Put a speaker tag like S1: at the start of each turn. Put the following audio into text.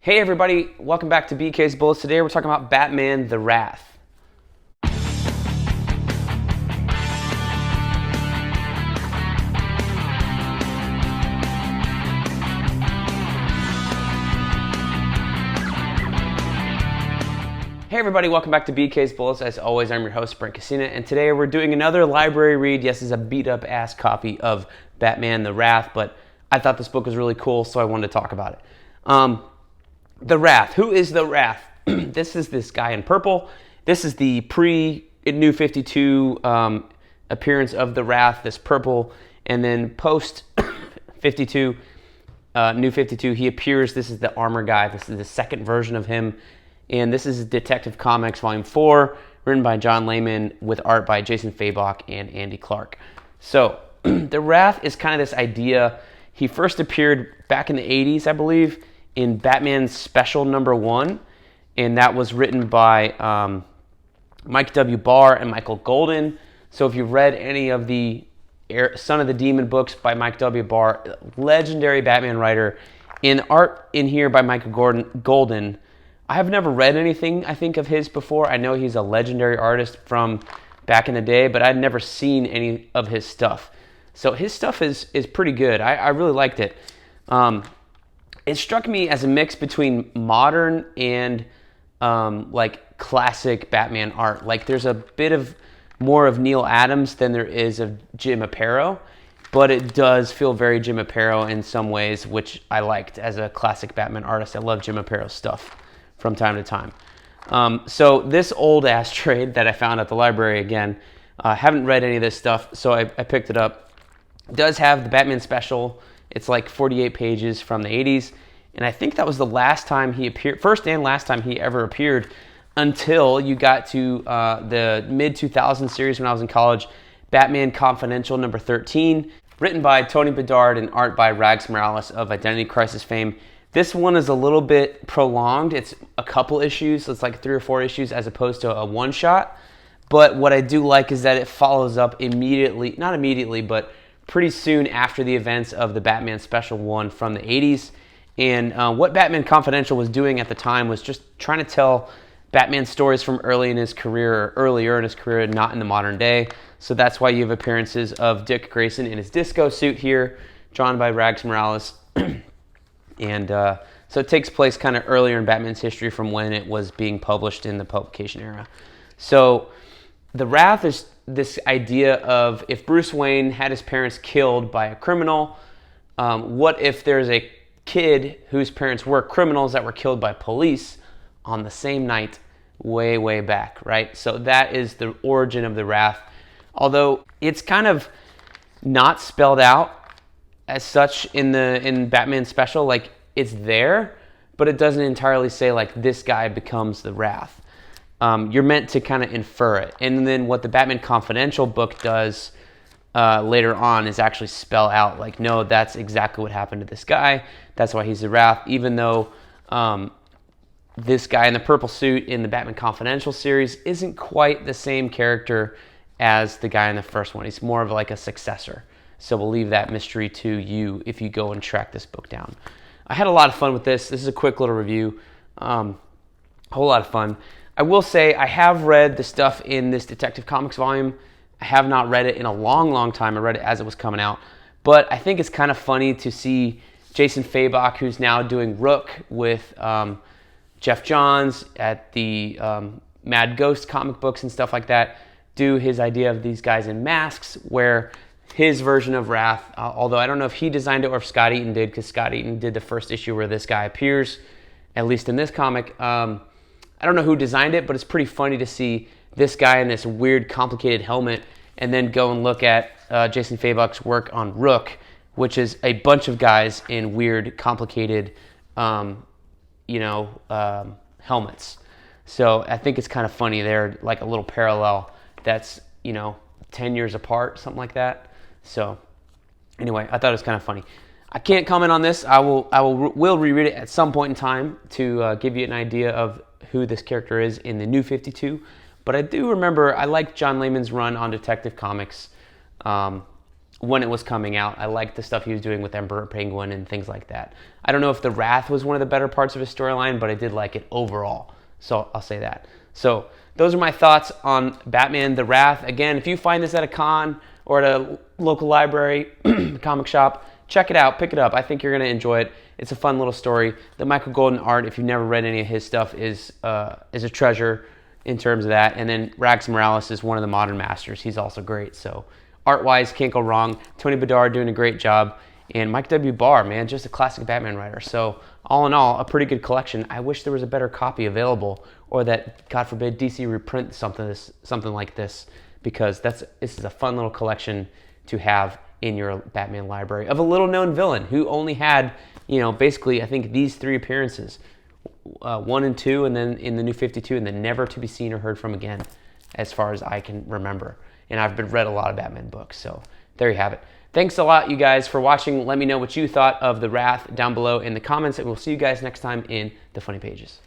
S1: Hey everybody, welcome back to BK's Bullets. Today we're talking about Batman the Wrath. Hey everybody, welcome back to BK's Bullets. As always, I'm your host, Brent, and today we're doing another library read. Yes, it's a beat-up ass copy of Batman the Wrath, but I thought this book was really cool, so I wanted to talk about it. The Wrath. Who is the Wrath? This is this guy in purple. This is the pre-New 52 appearance of the Wrath, this purple, and then post 52, New 52, he appears. This is the armor guy. This is the second version of him. And this is Detective Comics Volume 4, written by John Layman with art by Jason Fabok and Andy Clark. So, the Wrath is kind of this idea. He first appeared back in the 80s, I believe, in Batman Special number 1. And that was written by Mike W. Barr and Michael Golden. So if you've read any of the Son of the Demon books by Mike W. Barr, legendary Batman writer, in art in here by Michael Golden. I have never read anything, I think, of his before. I know he's a legendary artist from back in the day, but I'd never seen any of his stuff. So his stuff is pretty good. I really liked it. It struck me as a mix between modern and like classic Batman art. Like there's a bit of more of Neil Adams than there is of Jim Aparo, but it does feel very Jim Aparo in some ways, which I liked as a classic Batman artist. I love Jim Aparo's stuff from time to time. So this old ass trade that I found at the library again, haven't read any of this stuff, so I picked it up. It does have the Batman Special. It's like 48 pages from the 80s, and I think that was the last time he appeared, first and last time he ever appeared, until you got to the mid-2000s series when I was in college, Batman Confidential number 13, written by Tony Bedard and art by Rags Morales of Identity Crisis fame. This one is a little bit prolonged. It's a couple issues. So it's like 3 or 4 issues as opposed to a one-shot. But what I do like is that it follows up immediately, not immediately, but pretty soon after the events of the Batman Special 1 from the 80s. And what Batman Confidential was doing at the time was just trying to tell Batman stories from earlier in his career, not in the modern day. So that's why you have appearances of Dick Grayson in his disco suit here, drawn by Rags Morales. And so it takes place kind of earlier in Batman's history from when it was being published in the publication era. So the Wrath is this idea of if Bruce Wayne had his parents killed by a criminal, what if there's a kid whose parents were criminals that were killed by police on the same night way, way back, right? So that is the origin of the Wrath. Although it's kind of not spelled out as such in Batman Special, like it's there, but it doesn't entirely say like this guy becomes the Wrath. You're meant to kind of infer it, and then what the Batman Confidential book does later on is actually spell out like, no, that's exactly what happened to this guy. That's why he's the Wrath, even though this guy in the purple suit in the Batman Confidential series isn't quite the same character as the guy in the first one. He's more of like a successor. So we'll leave that mystery to you if you go and track this book down. I had a lot of fun with this. This is a quick little review. A whole lot of fun. I will say I have read the stuff in this Detective Comics volume. I have not read it in a long, long time. I read it as it was coming out. But I think it's kind of funny to see Jason Fabok, who's now doing Rook with Jeff Johns at the Mad Ghost comic books and stuff like that, do his idea of these guys in masks, where his version of Wrath, although I don't know if he designed it or if Scott Eaton did, because Scott Eaton did the first issue where this guy appears, at least in this comic. I don't know who designed it, but it's pretty funny to see this guy in this weird, complicated helmet, and then go and look at Jason Fabok's work on Rook, which is a bunch of guys in weird, complicated, helmets. So I think it's kind of funny. They're like a little parallel that's, 10 years apart, something like that. So anyway, I thought it was kind of funny. I can't comment on this. I will reread it at some point in time to give you an idea of who this character is in the New 52. But I do remember I liked John Layman's run on Detective Comics. when it was coming out. I liked the stuff he was doing with Emperor Penguin and things like that. I don't know if the Wrath was one of the better parts of his storyline, but I did like it overall. So I'll say that. So those are my thoughts on Batman the Wrath. Again, if you find this at a con or at a local library, comic shop, check it out, pick it up. I think you're going to enjoy it. It's a fun little story. The Michael Golden art, if you've never read any of his stuff, is a treasure in terms of that. And then Rags Morales is one of the modern masters. He's also great. So art-wise, can't go wrong. Tony Bedard doing a great job. And Mike W. Barr, man, just a classic Batman writer. So all in all, a pretty good collection. I wish there was a better copy available, or that, God forbid, DC reprint something like this, because this is a fun little collection to have in your Batman library of a little-known villain who only had, basically, I think these 3 appearances, 1 and 2, and then in the New 52, and then never to be seen or heard from again, as far as I can remember. And I've read a lot of Batman books, so there you have it. Thanks a lot, you guys, for watching. Let me know what you thought of The Wrath down below in the comments, and we'll see you guys next time in the Funny Pages.